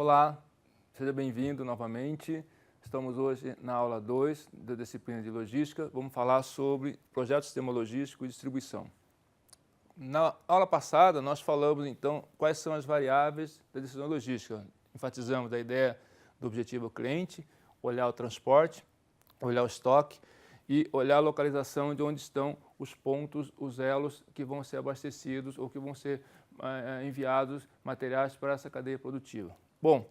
Olá, seja bem-vindo novamente. Estamos hoje na aula 2 da disciplina de Logística. Vamos falar sobre projeto de sistema logístico e distribuição. Na aula passada, nós falamos, então, quais são as variáveis da decisão logística. Enfatizamos a ideia do objetivo cliente, olhar o transporte, olhar o estoque e olhar a localização de onde estão os pontos, os elos que vão ser abastecidos ou que vão ser enviados materiais para essa cadeia produtiva. Bom,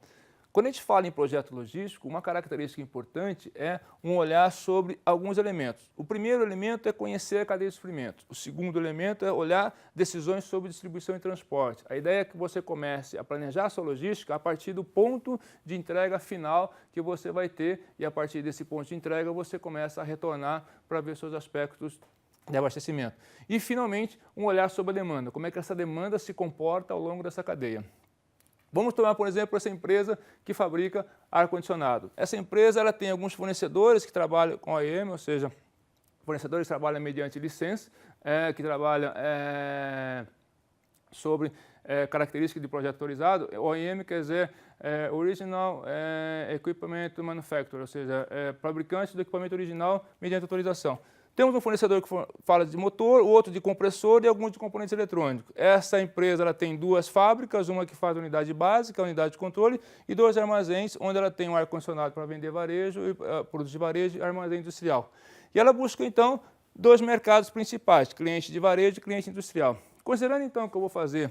quando a gente fala em projeto logístico, uma característica importante é um olhar sobre alguns elementos. O primeiro elemento é conhecer a cadeia de suprimentos. O segundo elemento é olhar decisões sobre distribuição e transporte. A ideia é que você comece a planejar a sua logística a partir do ponto de entrega final que você vai ter e a partir desse ponto de entrega você começa a retornar para ver seus aspectos de abastecimento. E, finalmente, um olhar sobre a demanda. Como é que essa demanda se comporta ao longo dessa cadeia. Vamos tomar, por exemplo, essa empresa que fabrica ar-condicionado. Essa empresa ela tem alguns fornecedores que trabalham com OEM, ou seja, fornecedores que trabalham mediante licença, que trabalham sobre características de projeto autorizado. OEM quer dizer Original Equipment Manufacturer, ou seja, fabricante do equipamento original mediante autorização. Temos um fornecedor que fala de motor, o outro de compressor e alguns de componentes eletrônicos. Essa empresa ela tem duas fábricas, uma que faz a unidade básica, a unidade de controle, e dois armazéns, onde ela tem um ar-condicionado para vender varejo, produtos de varejo e armazém industrial. E ela busca, então, dois mercados principais, cliente de varejo e cliente industrial. Considerando, então, que eu vou fazer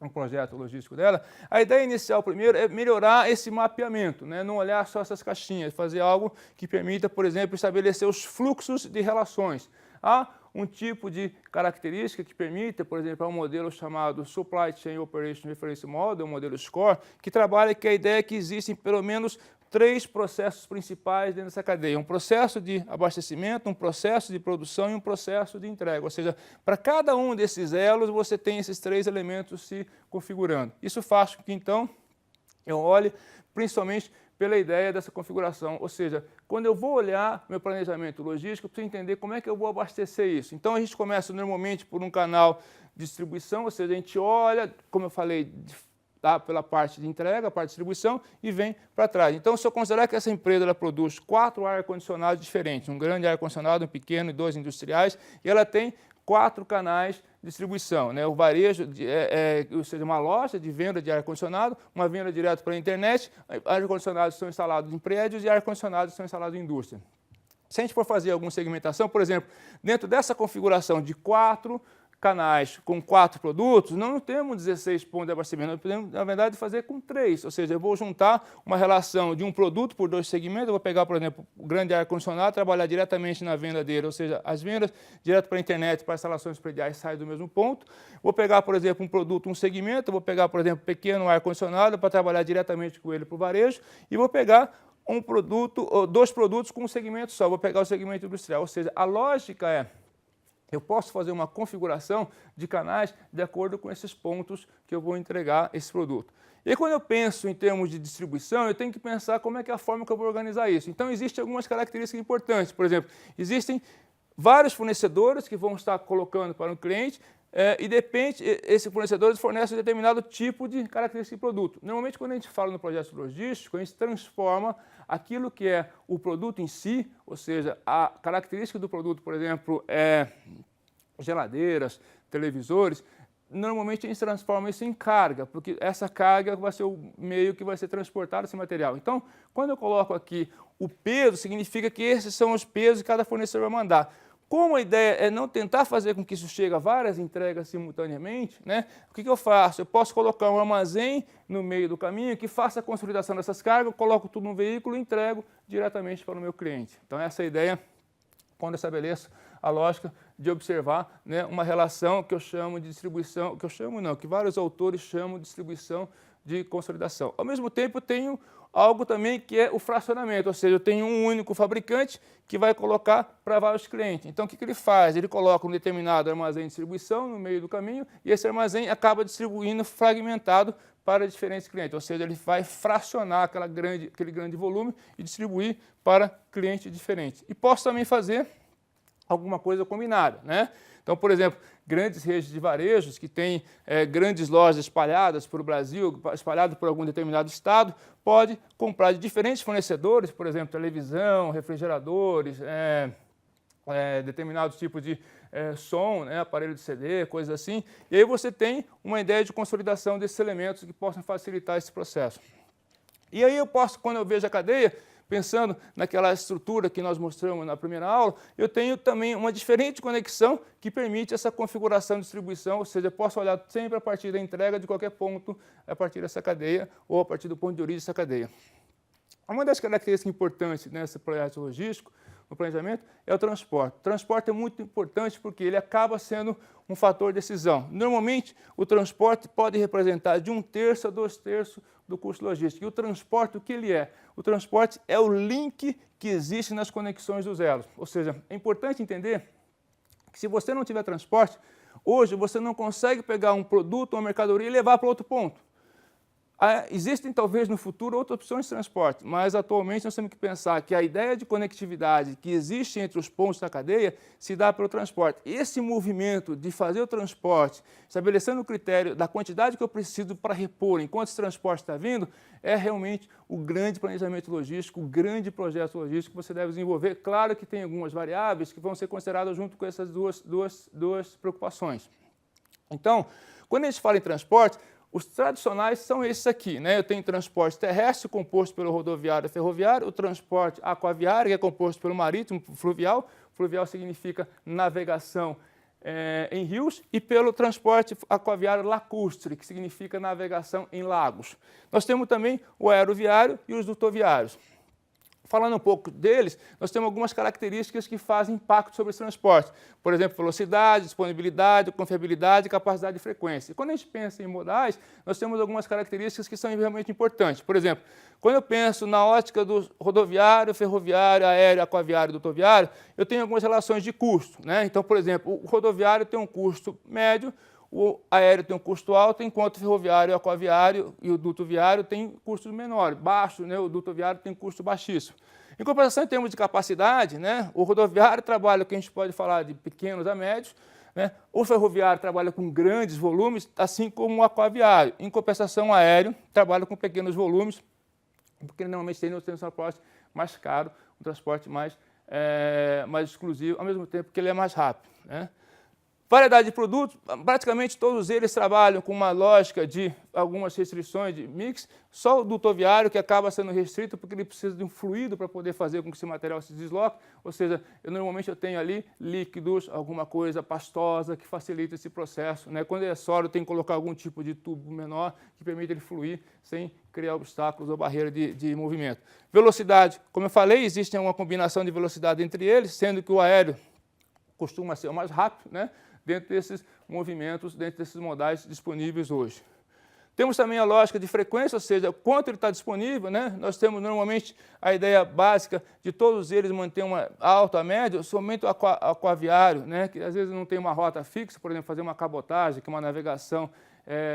um projeto logístico dela, a ideia inicial primeiro é melhorar esse mapeamento, né? Não olhar só essas caixinhas, fazer algo que permita, por exemplo, estabelecer os fluxos de relações. Há um tipo de característica que permite, por exemplo, um modelo chamado Supply Chain Operation Reference Model, um modelo SCORE, que trabalha que a ideia é que existem pelo menos 3 processos principais dentro dessa cadeia. Um processo de abastecimento, um processo de produção e um processo de entrega. Ou seja, para cada um desses elos você tem esses 3 elementos se configurando. Isso faz com que, então, eu olhe principalmente pela ideia dessa configuração. Ou seja, quando eu vou olhar meu planejamento logístico, eu preciso entender como é que eu vou abastecer isso. Então, a gente começa normalmente por um canal de distribuição, ou seja, a gente olha, como eu falei, pela parte de entrega, a parte de distribuição, e vem para trás. Então, se eu considerar que essa empresa ela produz 4 ar-condicionados diferentes, um grande ar-condicionado, um pequeno e 2 industriais, e ela tem 4 canais de distribuição, né? O varejo, ou seja, uma loja de venda de ar-condicionado, uma venda direto para a internet, ar-condicionados são instalados em prédios e ar-condicionados são instalados em indústria. Se a gente for fazer alguma segmentação, por exemplo, dentro dessa configuração de 4 canais com 4 produtos, não temos 16 pontos de abastecimento, nós podemos, na verdade, fazer com 3, ou seja, eu vou juntar uma relação de um produto por 2 segmentos, eu vou pegar, por exemplo, o grande ar-condicionado, trabalhar diretamente na venda dele, ou seja, as vendas direto para a internet, para instalações prediais saem do mesmo ponto. Vou pegar, por exemplo, um produto, um segmento, vou pegar, por exemplo, pequeno ar-condicionado para trabalhar diretamente com ele para o varejo, e vou pegar um produto, ou 2 produtos com um segmento só, vou pegar o segmento industrial, ou seja, a lógica é eu posso fazer uma configuração de canais de acordo com esses pontos que eu vou entregar esse produto. E quando eu penso em termos de distribuição, eu tenho que pensar como é que é a forma que eu vou organizar isso. Então, existem algumas características importantes. Por exemplo, existem vários fornecedores que vão estar colocando para o cliente e, de repente, esses fornecedores fornecem um determinado tipo de característica de produto. Normalmente, quando a gente fala no projeto logístico, a gente transforma aquilo que é o produto em si, ou seja, a característica do produto, por exemplo, geladeiras, televisores, normalmente a gente transforma isso em carga, porque essa carga vai ser o meio que vai ser transportado esse material. Então, quando eu coloco aqui o peso, significa que esses são os pesos que cada fornecedor vai mandar. Como a ideia é não tentar fazer com que isso chegue a várias entregas simultaneamente, né? O que eu faço? Eu posso colocar um armazém no meio do caminho que faça a consolidação dessas cargas, eu coloco tudo no veículo e entrego diretamente para o meu cliente. Então, essa é a ideia quando eu estabeleço a lógica de observar, né, uma relação que eu chamo de distribuição, que vários autores chamam de distribuição de consolidação. Ao mesmo tempo, eu tenho algo também que é o fracionamento, ou seja, eu tenho um único fabricante que vai colocar para vários clientes. Então, o que ele faz? Ele coloca um determinado armazém de distribuição no meio do caminho e esse armazém acaba distribuindo fragmentado para diferentes clientes, ou seja, ele vai fracionar aquele grande volume e distribuir para clientes diferentes. E posso também fazer alguma coisa combinada, né? Então, por exemplo, grandes redes de varejos que têm grandes lojas espalhadas por o Brasil, espalhadas por algum determinado estado, pode comprar de diferentes fornecedores, por exemplo, televisão, refrigeradores, determinados tipos de som, né, aparelho de CD, coisas assim. E aí você tem uma ideia de consolidação desses elementos que possam facilitar esse processo. E aí eu posso, quando eu vejo a cadeia, pensando naquela estrutura que nós mostramos na primeira aula, eu tenho também uma diferente conexão que permite essa configuração de distribuição, ou seja, eu posso olhar sempre a partir da entrega de qualquer ponto a partir dessa cadeia ou a partir do ponto de origem dessa cadeia. Uma das características importantes nesse projeto logístico, no planejamento, é o transporte. O transporte é muito importante porque ele acaba sendo um fator de decisão. Normalmente, o transporte pode representar de 1/3 a 2/3 do custo logístico. E o transporte, o que ele é? O transporte é o link que existe nas conexões dos elos. Ou seja, é importante entender que se você não tiver transporte, hoje você não consegue pegar um produto ou uma mercadoria e levar para outro ponto. Existem talvez no futuro outras opções de transporte, mas atualmente nós temos que pensar que a ideia de conectividade que existe entre os pontos da cadeia se dá pelo transporte. Esse movimento de fazer o transporte, estabelecendo o critério da quantidade que eu preciso para repor enquanto esse transporte está vindo, é realmente o grande planejamento logístico, o grande projeto logístico que você deve desenvolver. Claro que tem algumas variáveis que vão ser consideradas junto com essas duas preocupações. Então, quando a gente fala em transporte, os tradicionais são esses aqui, né? Eu tenho transporte terrestre, composto pelo rodoviário e ferroviário, o transporte aquaviário, que é composto pelo marítimo, fluvial. Fluvial significa navegação em rios, e pelo transporte aquaviário lacustre, que significa navegação em lagos. Nós temos também o aeroviário e os dutoviários. Falando um pouco deles, nós temos algumas características que fazem impacto sobre esse transporte. Por exemplo, velocidade, disponibilidade, confiabilidade, capacidade e frequência. E quando a gente pensa em modais, nós temos algumas características que são realmente importantes. Por exemplo, quando eu penso na ótica do rodoviário, ferroviário, aéreo, aquaviário e dutoviário, eu tenho algumas relações de custo, né? Então, por exemplo, o rodoviário tem um custo médio, o aéreo tem um custo alto, enquanto o ferroviário, o aquaviário e o dutoviário têm custos menores, baixos, né? O dutoviário tem custo baixíssimo. Em compensação, em termos de capacidade, né? O rodoviário trabalha, que a gente pode falar de pequenos a médios, né? O ferroviário trabalha com grandes volumes, assim como o aquaviário. Em compensação, o aéreo trabalha com pequenos volumes, porque normalmente tem um transporte mais caro, um transporte mais exclusivo, ao mesmo tempo que ele é mais rápido, né? Variedade de produtos, praticamente todos eles trabalham com uma lógica de algumas restrições de mix, só o dutoviário que acaba sendo restrito porque ele precisa de um fluido para poder fazer com que esse material se desloque, ou seja, normalmente eu tenho ali líquidos, alguma coisa pastosa que facilita esse processo, né? Quando ele é sólido, tem que colocar algum tipo de tubo menor que permite ele fluir sem criar obstáculos ou barreira de movimento. Velocidade, como eu falei, existe uma combinação de velocidade entre eles, sendo que o aéreo costuma ser o mais rápido, né? Dentro desses movimentos, dentro desses modais disponíveis hoje. Temos também a lógica de frequência, ou seja, quanto ele está disponível, né? Nós temos normalmente a ideia básica de todos eles manter uma alta, média, somente o aquaviário, né? Que às vezes não tem uma rota fixa, por exemplo, fazer uma cabotagem, que é uma navegação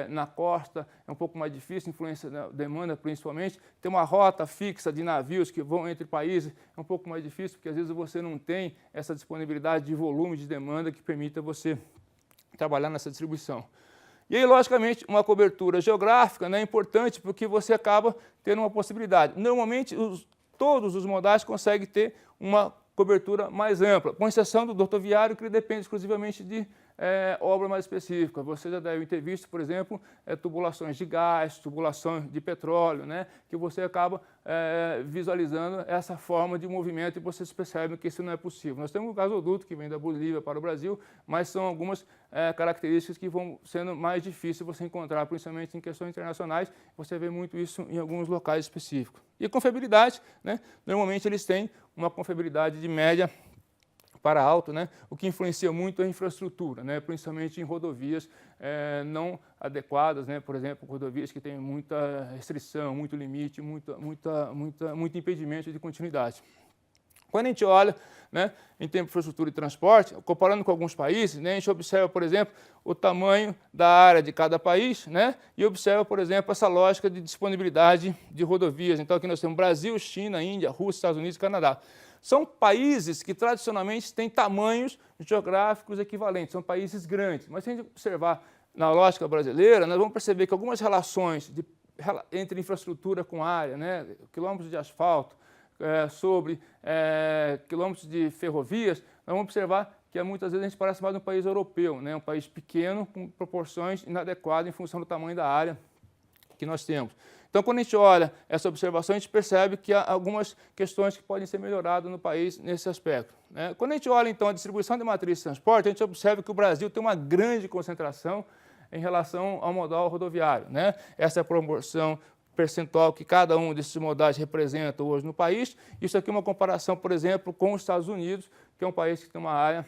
na costa, é um pouco mais difícil, influência da demanda principalmente. Ter uma rota fixa de navios que vão entre países é um pouco mais difícil, porque às vezes você não tem essa disponibilidade de volume de demanda que permita você trabalhar nessa distribuição. E aí, logicamente, uma cobertura geográfica, né, é importante porque você acaba tendo uma possibilidade. Normalmente, todos os modais conseguem ter uma cobertura mais ampla, com exceção do rodoviário, que depende exclusivamente de obra mais específica. Você já deve ter visto, por exemplo, tubulações de gás, tubulações de petróleo, né, que você acaba visualizando essa forma de movimento e vocês percebem que isso não é possível. Nós temos o gasoduto que vem da Bolívia para o Brasil, mas são algumas características que vão sendo mais difíceis você encontrar, principalmente em questões internacionais. Você vê muito isso em alguns locais específicos. E confiabilidade, né, normalmente eles têm uma confiabilidade de média para alto, né? O que influencia muito é a infraestrutura, né? Principalmente em rodovias não adequadas, né? Por exemplo, rodovias que têm muita restrição, muito limite, muito impedimento de continuidade. Quando a gente olha, né, em termos de infraestrutura e transporte, comparando com alguns países, né, a gente observa, por exemplo, o tamanho da área de cada país, né, e observa, por exemplo, essa lógica de disponibilidade de rodovias. Então, aqui nós temos Brasil, China, Índia, Rússia, Estados Unidos e Canadá. são países que tradicionalmente têm tamanhos geográficos equivalentes, são países grandes. Mas se a gente observar na lógica brasileira, nós vamos perceber que algumas relações entre infraestrutura com área, né, quilômetros de asfalto, sobre quilômetros de ferrovias, nós vamos observar que muitas vezes a gente parece mais um país europeu, né, um país pequeno com proporções inadequadas em função do tamanho da área que nós temos. Então, quando a gente olha essa observação, a gente percebe que há algumas questões que podem ser melhoradas no país nesse aspecto, né? Quando a gente olha, então, a distribuição de matriz de transporte, a gente observa que o Brasil tem uma grande concentração em relação ao modal rodoviário, né? Essa é a proporção percentual que cada um desses modais representa hoje no país. Isso aqui é uma comparação, por exemplo, com os Estados Unidos, que é um país que tem uma área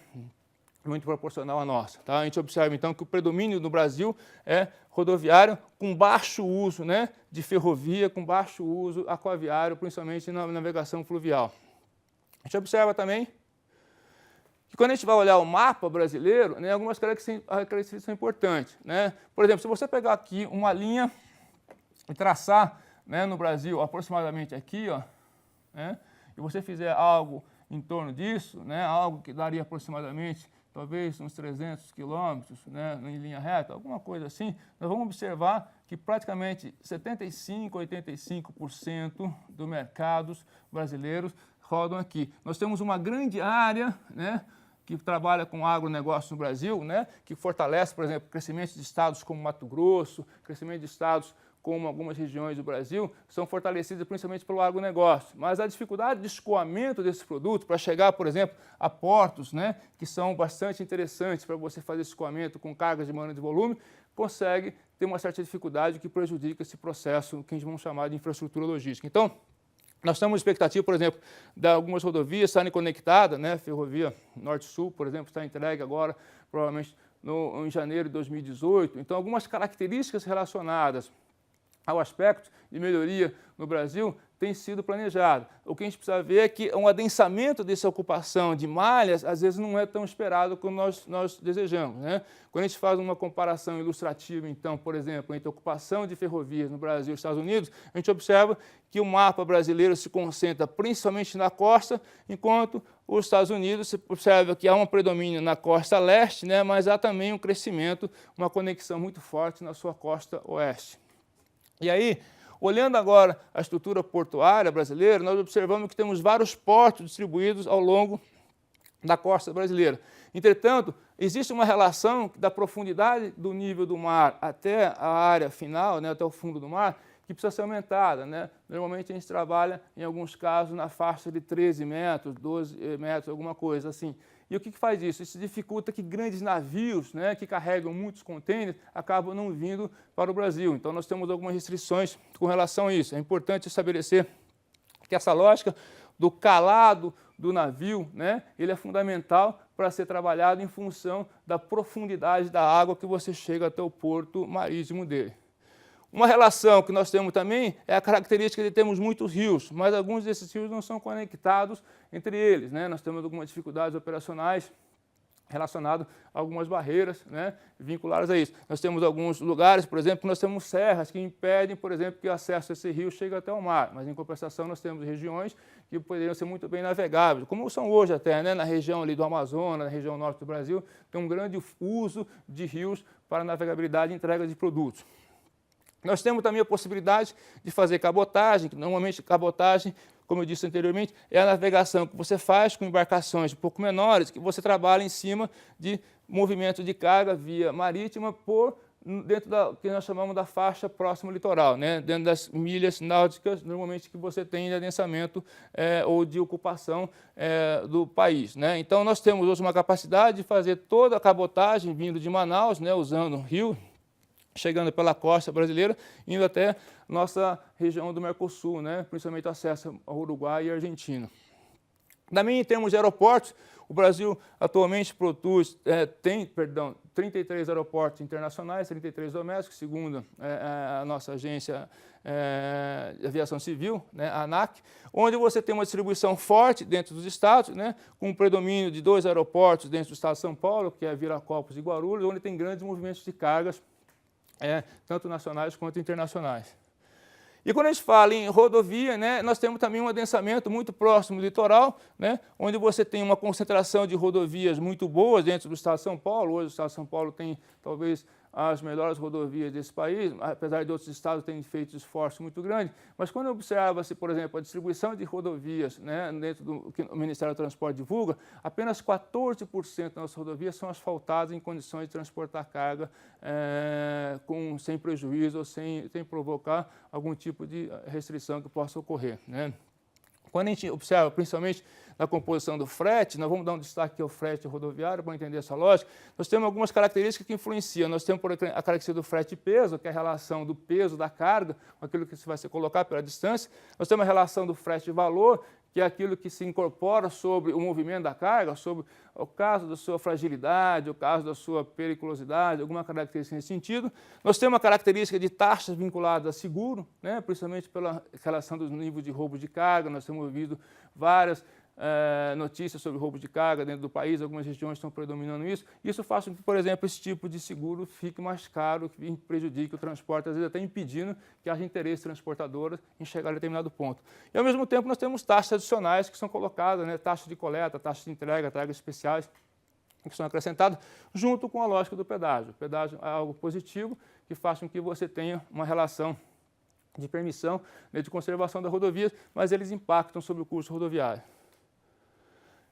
muito proporcional à nossa. Tá? A gente observa, então, que o predomínio no Brasil é rodoviário com baixo uso, né, de ferrovia, com baixo uso aquaviário, principalmente na navegação fluvial. A gente observa também que quando a gente vai olhar o mapa brasileiro, né, algumas características são importantes, né? Por exemplo, se você pegar aqui uma linha e traçar, né, no Brasil aproximadamente aqui, ó, né, e você fizer algo em torno disso, né, algo que daria aproximadamente talvez uns 300 quilômetros, né, em linha reta, alguma coisa assim, nós vamos observar que praticamente 75% a 85% dos mercados brasileiros rodam aqui. Nós temos uma grande área, né, que trabalha com agronegócio no Brasil, né, que fortalece, por exemplo, o crescimento de estados como Mato Grosso, crescimento de estados como algumas regiões do Brasil, são fortalecidas principalmente pelo agronegócio. Mas a dificuldade de escoamento desses produtos para chegar, por exemplo, a portos, né, que são bastante interessantes para você fazer esse escoamento com cargas de maior de volume, consegue ter uma certa dificuldade que prejudica esse processo que a gente vamos chamar de infraestrutura logística. Então, nós temos expectativa, por exemplo, de algumas rodovias estarem conectadas, né, ferrovia Norte-Sul, por exemplo, está entregue agora, provavelmente em janeiro de 2018. Então, algumas características relacionadas ao aspecto de melhoria no Brasil tem sido planejado. O que a gente precisa ver é que um adensamento dessa ocupação de malhas, às vezes, não é tão esperado como nós desejamos, né? Quando a gente faz uma comparação ilustrativa, então, por exemplo, entre a ocupação de ferrovias no Brasil e nos Estados Unidos, a gente observa que o mapa brasileiro se concentra principalmente na costa, enquanto os Estados Unidos, se observa que há um predomínio na costa leste, né? Mas há também um crescimento, uma conexão muito forte na sua costa oeste. E aí, olhando agora a estrutura portuária brasileira, nós observamos que temos vários portos distribuídos ao longo da costa brasileira. Entretanto, existe uma relação da profundidade do nível do mar até a área final, né, até o fundo do mar, que precisa ser aumentada, né? Normalmente a gente trabalha, em alguns casos, na faixa de 13 metros, 12 metros, alguma coisa assim. E o que faz isso? Isso dificulta que grandes navios, né, que carregam muitos contêineres, acabam não vindo para o Brasil. Então, nós temos algumas restrições com relação a isso. É importante estabelecer que essa lógica do calado do navio, né, ele é fundamental para ser trabalhado em função da profundidade da água que você chega até o porto marítimo dele. Uma relação que nós temos também é a característica de termos muitos rios, mas alguns desses rios não são conectados entre eles, né? Nós temos algumas dificuldades operacionais relacionadas a algumas barreiras, né, vinculadas a isso. Nós temos alguns lugares, por exemplo, nós temos serras que impedem, por exemplo, que o acesso a esse rio chegue até o mar, mas em compensação nós temos regiões que poderiam ser muito bem navegáveis, como são hoje até, né, na região ali do Amazonas, na região norte do Brasil, tem um grande uso de rios para navegabilidade e entrega de produtos. Nós temos também a possibilidade de fazer cabotagem, que normalmente cabotagem, como eu disse anteriormente, é a navegação que você faz com embarcações um pouco menores, que você trabalha em cima de movimento de carga via marítima dentro da que nós chamamos da faixa próxima ao litoral, né? Dentro das milhas náuticas, normalmente que você tem de adensamento ou de ocupação do país, né? Então, nós temos hoje uma capacidade de fazer toda a cabotagem vindo de Manaus, né, usando o rio, chegando pela costa brasileira, indo até nossa região do Mercosul, né? Principalmente acesso ao Uruguai e Argentina. Também em termos de aeroportos, o Brasil atualmente tem 33 aeroportos internacionais, 33 domésticos, segundo a nossa agência de aviação civil, né, a ANAC, onde você tem uma distribuição forte dentro dos estados, né, com um predomínio de 2 aeroportos dentro do estado de São Paulo, que é Viracopos e Guarulhos, onde tem grandes movimentos de cargas, tanto nacionais quanto internacionais. E quando a gente fala em rodovia, né, nós temos também um adensamento muito próximo do litoral, né, onde você tem uma concentração de rodovias muito boas dentro do estado de São Paulo. Hoje o estado de São Paulo tem talvez as melhores rodovias desse país, apesar de outros estados terem feito esforço muito grande. Mas quando observa-se, por exemplo, a distribuição de rodovias, né, dentro do que o Ministério do Transporte divulga, apenas 14% das nossas rodovias são asfaltadas em condições de transportar carga sem prejuízo ou sem provocar algum tipo de restrição que possa ocorrer, né? Quando a gente observa, principalmente na composição do frete, nós vamos dar um destaque ao frete rodoviário para entender essa lógica. Nós temos algumas características que influenciam. Nós temos, por exemplo, a característica do frete-peso, que é a relação do peso da carga com aquilo que vai ser colocado pela distância. Nós temos a relação do frete-valor, que é aquilo que se incorpora sobre o movimento da carga, sobre o caso da sua fragilidade, o caso da sua periculosidade, alguma característica nesse sentido. Nós temos uma característica de taxas vinculadas a seguro, né, principalmente pela relação dos níveis de roubo de carga. Nós temos ouvido várias notícias sobre roubo de carga dentro do país, algumas regiões estão predominando isso. Isso faz com que, por exemplo, esse tipo de seguro fique mais caro, que prejudique o transporte, às vezes até impedindo que haja interesse transportador em chegar a determinado ponto. E, ao mesmo tempo, nós temos taxas adicionais que são colocadas, né, taxas de coleta, taxas de entrega, entregas especiais, que são acrescentadas, junto com a lógica do pedágio. O pedágio é algo positivo que faz com que você tenha uma relação de permissão, né, de conservação da rodovia, mas eles impactam sobre o custo rodoviário.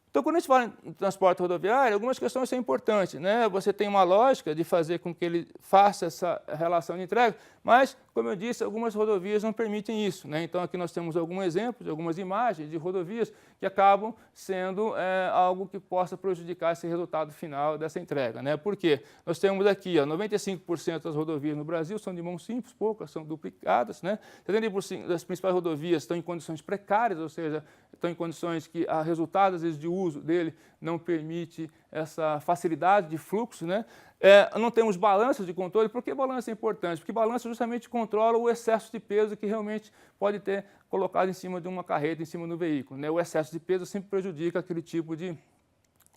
Então, quando a gente fala em transporte rodoviário, algumas questões são importantes, né? Você tem uma lógica de fazer com que ele faça essa relação de entrega, mas, como eu disse, algumas rodovias não permitem isso, né? Então, aqui nós temos alguns exemplos, algumas imagens de rodovias que acabam sendo algo que possa prejudicar esse resultado final dessa entrega, né? Por quê? Nós temos aqui, 95% das rodovias no Brasil são de mão simples, poucas são duplicadas, né? 70% das principais rodovias estão em condições precárias, ou seja, estão em condições que a resultado, às vezes, de uso dele não permite essa facilidade de fluxo, né? Não temos balanças de controle. Por que balança é importante? Porque balança justamente controla o excesso de peso que realmente pode ter colocado em cima de uma carreta, em cima do veículo, né? O excesso de peso sempre prejudica aquele tipo de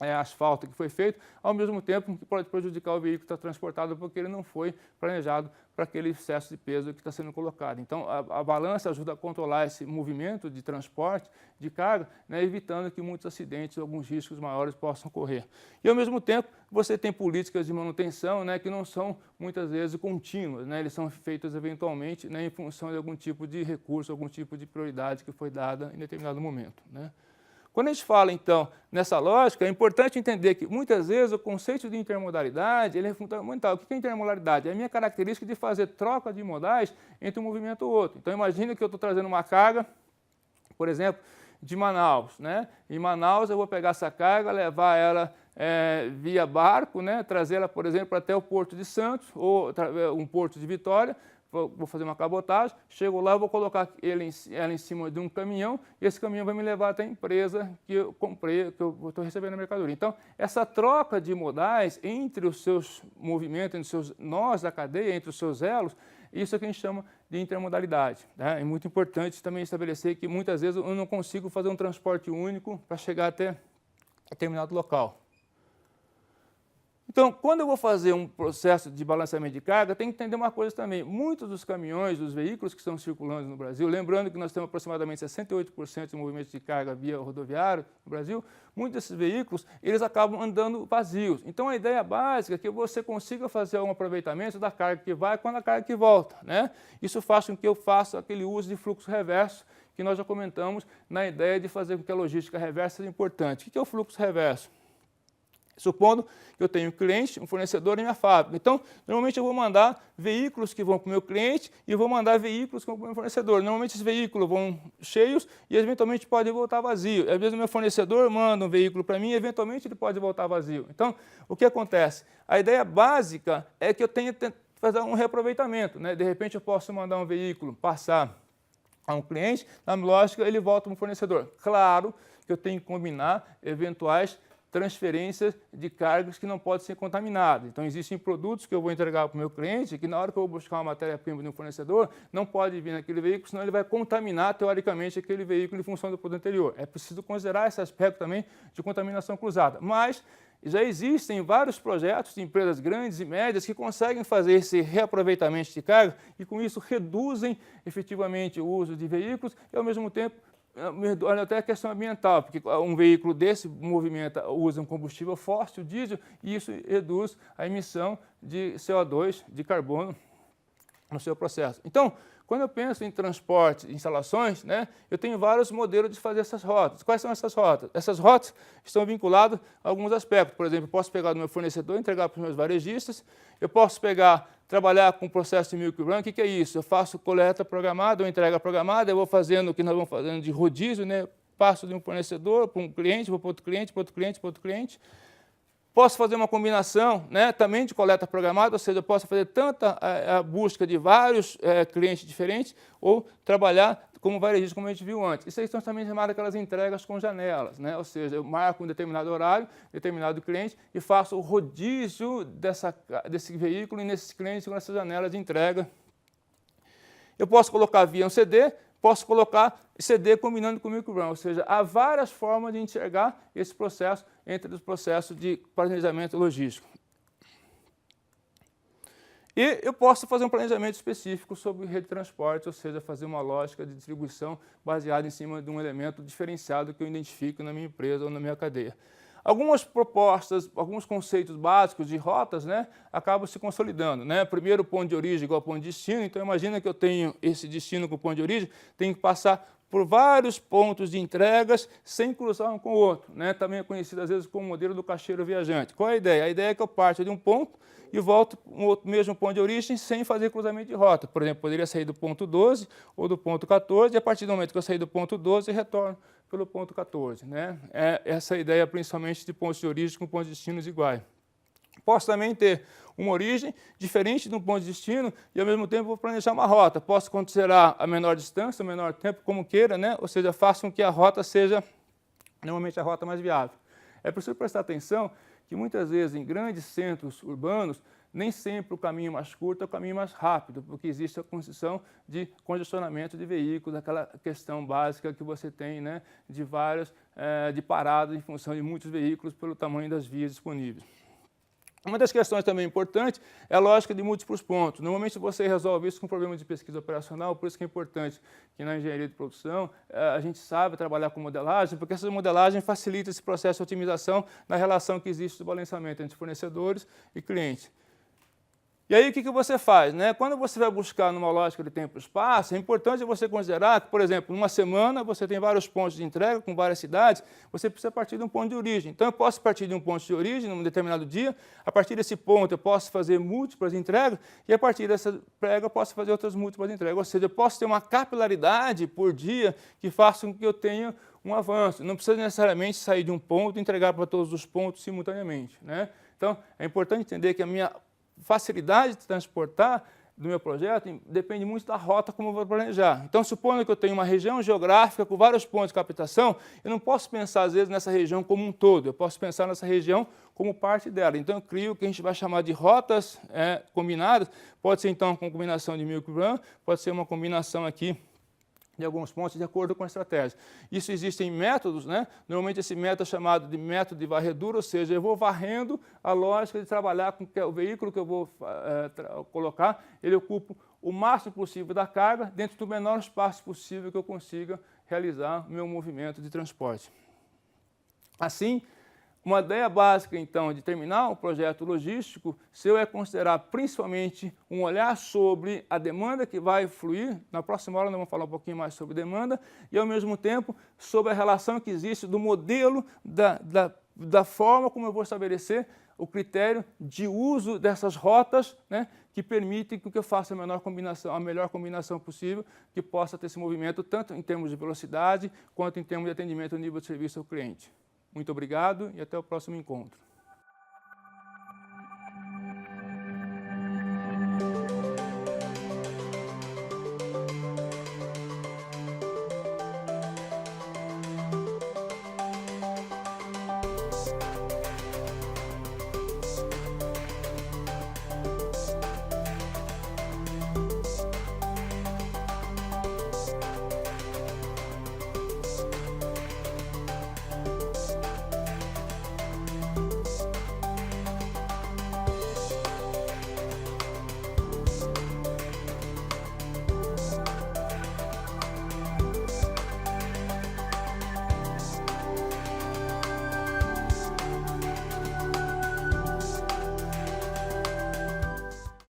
asfalto que foi feito, ao mesmo tempo que pode prejudicar o veículo que está transportado porque ele não foi planejado para aquele excesso de peso que está sendo colocado. Então, a balança ajuda a controlar esse movimento de transporte, de carga, né, evitando que muitos acidentes, alguns riscos maiores possam ocorrer. E, ao mesmo tempo, você tem políticas de manutenção, né, que não são, muitas vezes, contínuas, né, eles são feitos eventualmente, né, em função de algum tipo de recurso, algum tipo de prioridade que foi dada em determinado momento, né. Quando a gente fala, então, nessa lógica, é importante entender que, muitas vezes, o conceito de intermodalidade ele é fundamental. O que é intermodalidade? É a minha característica de fazer troca de modais entre um movimento e outro. Então, imagine que eu estou trazendo uma carga, por exemplo, de Manaus, né? Em Manaus, eu vou pegar essa carga, levar ela via barco, né? Trazê-la, por exemplo, até o Porto de Santos ou um Porto de Vitória. Vou fazer uma cabotagem, chego lá, vou colocar ela em cima de um caminhão e esse caminhão vai me levar até a empresa que eu comprei, que eu estou recebendo a mercadoria. Então, essa troca de modais entre os seus movimentos, entre os seus nós da cadeia, entre os seus elos, isso é que a gente chama de intermodalidade, né? É muito importante também estabelecer que muitas vezes eu não consigo fazer um transporte único para chegar até determinado local. Então, quando eu vou fazer um processo de balanceamento de carga, tem que entender uma coisa também. Muitos dos caminhões, dos veículos que estão circulando no Brasil, lembrando que nós temos aproximadamente 68% de movimento de carga via rodoviário no Brasil, muitos desses veículos, eles acabam andando vazios. Então, a ideia básica é que você consiga fazer um aproveitamento da carga que vai com a carga que volta, né? Isso faz com que eu faça aquele uso de fluxo reverso que nós já comentamos na ideia de fazer com que a logística reversa seja importante. O que é o fluxo reverso? Supondo que eu tenho um cliente, um fornecedor em minha fábrica. Então, normalmente eu vou mandar veículos que vão para o meu cliente e vou mandar veículos que vão para o meu fornecedor. Normalmente esses veículos vão cheios e eventualmente podem voltar vazio. Às vezes o meu fornecedor manda um veículo para mim e eventualmente ele pode voltar vazio. Então, o que acontece? A ideia básica é que eu tenho que fazer um reaproveitamento, né? De repente eu posso mandar um veículo passar a um cliente, na lógica ele volta para o fornecedor. Claro que eu tenho que combinar eventuais transferências de cargas que não podem ser contaminadas. Então, existem produtos que eu vou entregar para o meu cliente que na hora que eu vou buscar uma matéria-prima de um fornecedor, não pode vir naquele veículo, senão ele vai contaminar, teoricamente, aquele veículo em função do produto anterior. É preciso considerar esse aspecto também de contaminação cruzada. Mas, já existem vários projetos de empresas grandes e médias que conseguem fazer esse reaproveitamento de carga e, com isso, reduzem efetivamente o uso de veículos e, ao mesmo tempo, olha até a questão ambiental, porque um veículo desse usa um combustível fóssil, diesel, e isso reduz a emissão de CO2, de carbono, no seu processo. Então, quando eu penso em transporte, instalações, né, eu tenho vários modelos de fazer essas rotas. Quais são essas rotas? Essas rotas estão vinculadas a alguns aspectos. Por exemplo, eu posso pegar do meu fornecedor e entregar para os meus varejistas. Eu posso trabalhar com o processo de milk run. O que é isso? Eu faço coleta programada ou entrega programada, eu vou fazendo o que nós vamos fazendo de rodízio, né? Passo de um fornecedor para um cliente, vou para outro cliente, para outro cliente, para outro cliente. Posso fazer uma combinação, né, também de coleta programada, ou seja, eu posso fazer tanta a busca de vários clientes diferentes ou trabalhar como varejista, como a gente viu antes. Isso aí são também chamadas aquelas entregas com janelas, né? Ou seja, eu marco um determinado horário, determinado cliente e faço o rodízio desse veículo e nesses clientes com essas janelas de entrega. Eu posso colocar via um CD, posso colocar CD combinando com o milk run, ou seja, há várias formas de enxergar esse processo entre os processos de planejamento logístico. E eu posso fazer um planejamento específico sobre rede de transporte, ou seja, fazer uma lógica de distribuição baseada em cima de um elemento diferenciado que eu identifico na minha empresa ou na minha cadeia. Algumas propostas, alguns conceitos básicos de rotas, né, acabam se consolidando, né? Primeiro, ponto de origem igual ponto de destino. Então, imagina que eu tenho esse destino com ponto de origem, tenho que passar por vários pontos de entregas sem cruzar um com o outro, né? Também é conhecido, às vezes, como o modelo do caixeiro viajante. Qual é a ideia? A ideia é que eu parto de um ponto e volto para um outro mesmo ponto de origem sem fazer cruzamento de rota. Por exemplo, poderia sair do ponto 12 ou do ponto 14, e a partir do momento que eu sair do ponto 12, retorno pelo ponto 14. Né? É essa a ideia, principalmente, de pontos de origem com pontos de destinos iguais. Posso também ter uma origem diferente de um ponto de destino e, ao mesmo tempo, vou planejar uma rota. Posso considerar a menor distância, o menor tempo, como queira, né? Ou seja, faço com que a rota seja, normalmente, a rota mais viável. É preciso prestar atenção que, muitas vezes, em grandes centros urbanos, nem sempre o caminho mais curto é o caminho mais rápido, porque existe a condição de congestionamento de veículos, aquela questão básica que você tem, né, de várias de paradas em função de muitos veículos pelo tamanho das vias disponíveis. Uma das questões também importantes é a lógica de múltiplos pontos. Normalmente você resolve isso com problemas de pesquisa operacional, por isso que é importante que na engenharia de produção a gente saiba trabalhar com modelagem, porque essa modelagem facilita esse processo de otimização na relação que existe do balanceamento entre fornecedores e clientes. E aí o que você faz? Né? Quando você vai buscar numa lógica de tempo e espaço, é importante você considerar que, por exemplo, numa semana você tem vários pontos de entrega com várias cidades, você precisa partir de um ponto de origem. Então eu posso partir de um ponto de origem num determinado dia, a partir desse ponto eu posso fazer múltiplas entregas e a partir dessa entrega eu posso fazer outras múltiplas entregas. Ou seja, eu posso ter uma capilaridade por dia que faça com que eu tenha um avanço. Não precisa necessariamente sair de um ponto e entregar para todos os pontos simultaneamente. Né? Então é importante entender que a minha facilidade de transportar do meu projeto depende muito da rota como eu vou planejar. Então, supondo que eu tenho uma região geográfica com vários pontos de captação, eu não posso pensar, às vezes, nessa região como um todo, eu posso pensar nessa região como parte dela. Então, eu crio o que a gente vai chamar de rotas combinadas, pode ser, então, com combinação de milk run, pode ser uma combinação aqui de alguns pontos de acordo com a estratégia. Isso existem métodos, né? Normalmente esse método é chamado de método de varredura, ou seja, eu vou varrendo a lógica de trabalhar com que o veículo que eu vou colocar, ele ocupa o máximo possível da carga dentro do menor espaço possível que eu consiga realizar o meu movimento de transporte. Assim, uma ideia básica, então, de terminar um projeto logístico seu é considerar principalmente um olhar sobre a demanda que vai fluir. Na próxima aula nós vamos falar um pouquinho mais sobre demanda e, ao mesmo tempo, sobre a relação que existe do modelo, da forma como eu vou estabelecer o critério de uso dessas rotas, né, que permitem que eu faça a melhor combinação possível, que possa ter esse movimento tanto em termos de velocidade quanto em termos de atendimento ao nível de serviço ao cliente. Muito obrigado e até o próximo encontro.